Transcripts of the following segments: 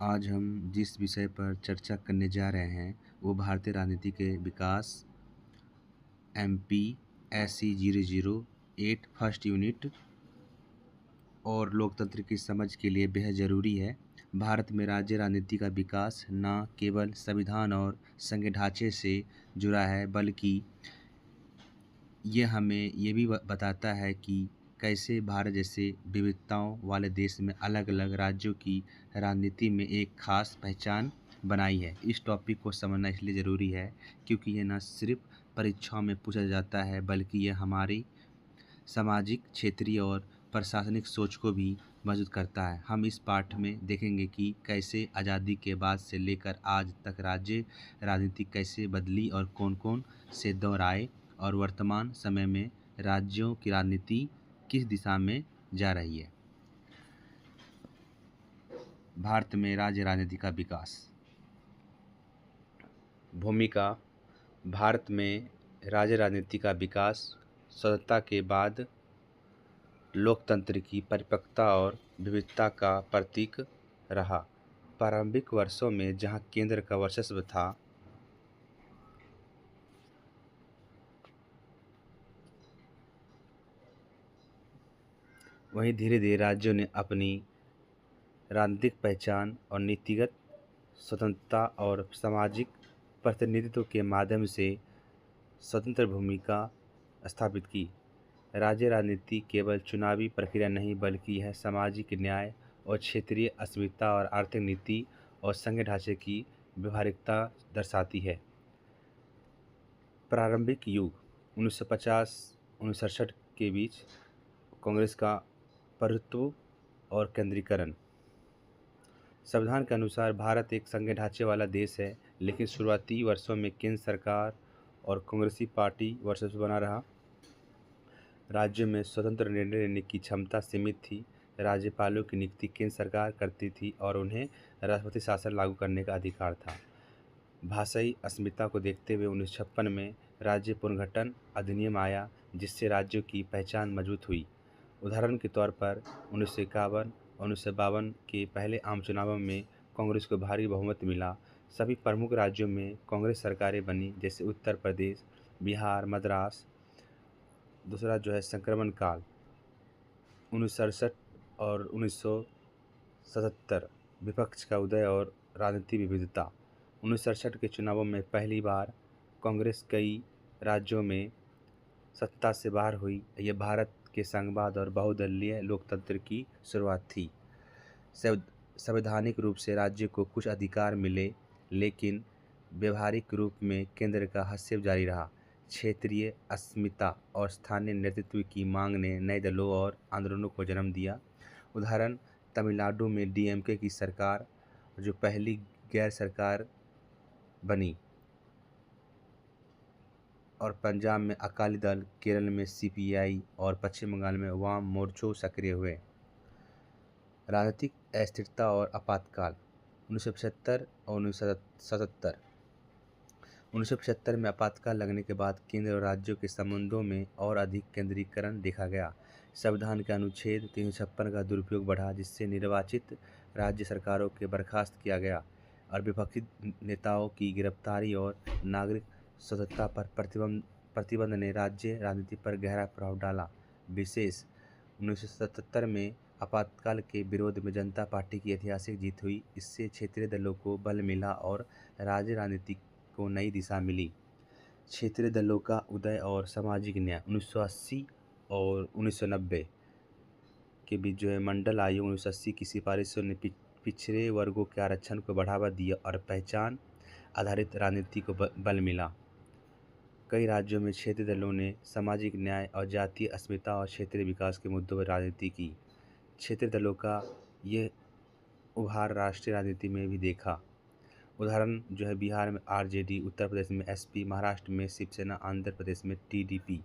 आज हम जिस विषय पर चर्चा करने जा रहे हैं वो भारतीय राजनीति के विकास MP SC 008 फर्स्ट यूनिट और लोकतंत्र की समझ के लिए बेहद ज़रूरी है। भारत में राज्य राजनीति का विकास न केवल संविधान और संघीय ढांचे से जुड़ा है बल्कि ये हमें ये भी बताता है कि कैसे भारत जैसे विविधताओं वाले देश में अलग अलग राज्यों की राजनीति में एक खास पहचान बनाई है। इस टॉपिक को समझना इसलिए ज़रूरी है क्योंकि ये न सिर्फ परीक्षाओं में पूछा जाता है बल्कि ये हमारी सामाजिक, क्षेत्रीय और प्रशासनिक सोच को भी मजबूत करता है। हम इस पाठ में देखेंगे कि कैसे आज़ादी के बाद से लेकर आज तक राज्य राजनीति कैसे बदली और कौन-कौन से दौर आए और वर्तमान समय में राज्यों की राजनीति किस दिशा में जा रही है। भारत में राज्य राजनीति का विकास। भूमिका। भारत में राज्य राजनीति का विकास स्वतंत्रता के बाद लोकतंत्र की परिपक्वता और विविधता का प्रतीक रहा। प्रारंभिक वर्षों में जहां केंद्र का वर्चस्व था, वहीं धीरे धीरे राज्यों ने अपनी राजनीतिक पहचान और नीतिगत स्वतंत्रता और सामाजिक प्रतिनिधित्व के माध्यम से स्वतंत्र भूमिका स्थापित की। राज्य राजनीति केवल चुनावी प्रक्रिया नहीं बल्कि यह सामाजिक न्याय और क्षेत्रीय अस्मिता और आर्थिक नीति और संघीय ढांचे की व्यवहारिकता दर्शाती है। प्रारंभिक युग 1950-1967 के बीच कांग्रेस का प्रभुत्व और केंद्रीकरण। संविधान के अनुसार भारत एक संघीय ढांचे वाला देश है, लेकिन शुरुआती वर्षों में केंद्र सरकार और कांग्रेसी पार्टी वर्चस्व बना रहा। राज्यों में स्वतंत्र निर्णय लेने की क्षमता सीमित थी। राज्यपालों की नियुक्ति केंद्र सरकार करती थी और उन्हें राष्ट्रपति शासन लागू करने का अधिकार था। भाषाई अस्मिता को देखते हुए 1956 में राज्य पुनर्गठन अधिनियम आया, जिससे राज्यों की पहचान मजबूत हुई। उदाहरण के तौर पर 1951 और 1952 के पहले आम चुनावों में कांग्रेस को भारी बहुमत मिला। सभी प्रमुख राज्यों में कांग्रेस सरकारें बनी, जैसे उत्तर प्रदेश, बिहार, मद्रास। दूसरा संक्रमण काल 1967 और 1977, विपक्ष का उदय और राजनीतिक विविधता। 1967 के चुनावों में पहली बार कांग्रेस कई राज्यों में सत्ता से बाहर हुई। यह भारत के संघवाद और बहुदलीय लोकतंत्र की शुरुआत थी। संवैधानिक रूप से राज्य को कुछ अधिकार मिले, लेकिन व्यवहारिक रूप में केंद्र का हस्तक्षेप जारी रहा। क्षेत्रीय अस्मिता और स्थानीय नेतृत्व की मांग ने नए दलों और आंदोलनों को जन्म दिया। उदाहरण, तमिलनाडु में DMK की सरकार, जो पहली गैर सरकार बनी, और पंजाब में अकाली दल, केरल में CPI और पश्चिम बंगाल में वाम मोर्चो सक्रिय हुए। राजनीतिक अस्थिरता और आपातकाल 1975 और 1977। 1975 में आपातकाल लगने के बाद केंद्र और राज्यों के संबंधों में और अधिक केंद्रीकरण देखा गया। संविधान के अनुच्छेद 356 का दुरुपयोग बढ़ा, जिससे निर्वाचित राज्य सरकारों के बर्खास्त किया गया और विपक्षी नेताओं की गिरफ्तारी और नागरिक स्वतंत्रता पर प्रतिबंध ने राज्य राजनीति पर गहरा प्रभाव डाला। विशेष 1977 में आपातकाल के विरोध में जनता पार्टी की ऐतिहासिक जीत हुई। इससे क्षेत्रीय दलों को बल मिला और राज्य राजनीति को नई दिशा मिली। क्षेत्रीय दलों का उदय और सामाजिक न्याय 1980 और 1990 के बीच मंडल आयोग 1980 की सिफारिशों ने पिछड़े वर्गों के आरक्षण को बढ़ावा दिया और पहचान आधारित राजनीति को बल मिला। कई राज्यों में क्षेत्रीय दलों ने सामाजिक न्याय और जातीय अस्मिता और क्षेत्रीय विकास के मुद्दों पर राजनीति की। क्षेत्रीय दलों का ये उभार राष्ट्रीय राजनीति में भी देखा। उदाहरण बिहार में RJD, उत्तर प्रदेश में SP, महाराष्ट्र में शिवसेना, आंध्र प्रदेश में TDP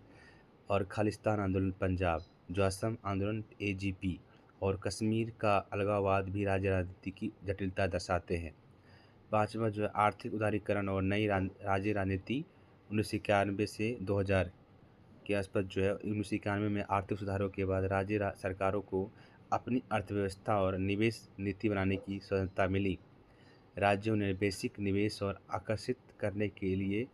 और खालिस्तान आंदोलन पंजाब, जो असम आंदोलन AGP और कश्मीर का अलगाववाद भी राज्य राजनीति की जटिलता दर्शाते हैं। पाँचवा आर्थिक उदारीकरण और नई राज्य राजनीति 1991 से 2000 के आसपास 1991 में आर्थिक सुधारों के बाद राज्य सरकारों को अपनी अर्थव्यवस्था और निवेश नीति बनाने की स्वतंत्रता मिली। राज्यों ने बेसिक निवेश और आकर्षित करने के लिए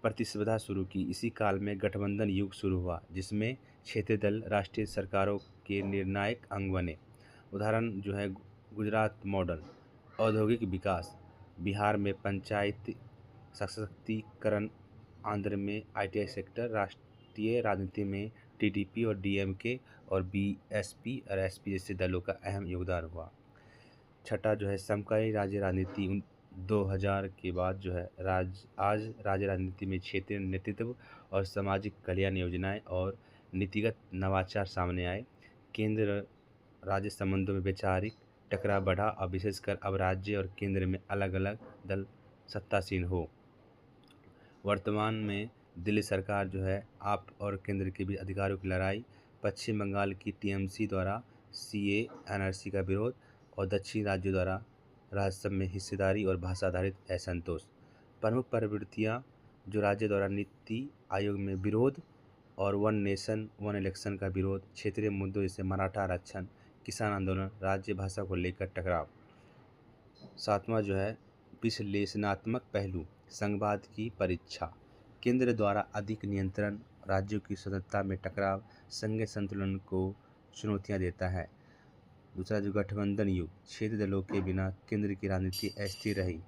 प्रतिस्पर्धा शुरू की। इसी काल में गठबंधन युग शुरू हुआ, जिसमें क्षेत्रीय दल राष्ट्रीय सरकारों के निर्णायक अंग बने। उदाहरण जो है गुजरात मॉडल, औद्योगिक विकास, बिहार में पंचायती सशक्तिकरण, आंध्र में आईटीआई सेक्टर, राष्ट्रीय राजनीति में टीडीपी और डीएमके और बीएसपी और एसपी जैसे दलों का अहम योगदान हुआ। छठा जो है समकालीन राज्य राजनीति 2000 के बाद जो है आज राज्य राजनीति में क्षेत्रीय नेतृत्व और सामाजिक कल्याण योजनाएं और नीतिगत नवाचार सामने आए। केंद्र राज्य संबंधों में वैचारिक टकराव बढ़ा और विशेषकर अब राज्य और केंद्र में अलग अलग दल सत्तासीन हो। वर्तमान में दिल्ली सरकार जो है आप और केंद्र के बीच अधिकारों की लड़ाई, पश्चिम बंगाल की टीएमसी द्वारा सीए एनआरसी का विरोध और दक्षिण राज्यों द्वारा राज्यसभा में हिस्सेदारी और भाषा आधारित असंतोष। प्रमुख प्रवृत्तियां जो राज्य द्वारा नीति आयोग में विरोध और वन नेशन वन इलेक्शन का विरोध, क्षेत्रीय मुद्दों जैसे मराठा आरक्षण, किसान आंदोलन, राज्य भाषा को लेकर टकराव। सातवां जो है विश्लेषणात्मक पहलू, संघवाद की परीक्षा, केंद्र द्वारा अधिक नियंत्रण, राज्यों की स्वतंत्रता में टकराव, संघीय संतुलन को चुनौतियां देता है। दूसरा जो गठबंधन युग, क्षेत्रीय दलों के बिना केंद्र की राजनीति अस्थिर रही।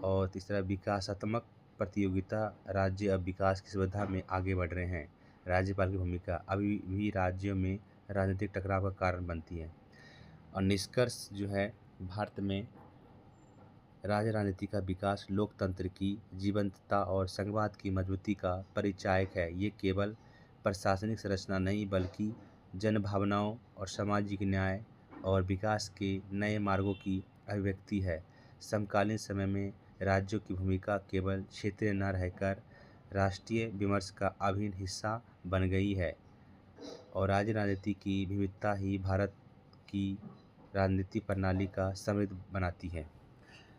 और तीसरा विकासात्मक प्रतियोगिता, राज्य अब विकास की सुविधा में आगे बढ़ रहे हैं। राज्यपाल की भूमिका अभी भी राज्यों में राजनीतिक टकराव का कारण बनती है। और निष्कर्ष जो है भारत में राज्य राजनीति का विकास लोकतंत्र की जीवंतता और संघवाद की मजबूती का परिचायक है। ये केवल प्रशासनिक संरचना नहीं बल्कि जनभावनाओं और सामाजिक न्याय और विकास के नए मार्गों की अभिव्यक्ति है। समकालीन समय में राज्यों की भूमिका केवल क्षेत्रीय न रहकर राष्ट्रीय विमर्श का अभिन्न हिस्सा बन गई है और राज्य राजनीति की विविधता ही भारत की राजनीति प्रणाली का समृद्ध बनाती है।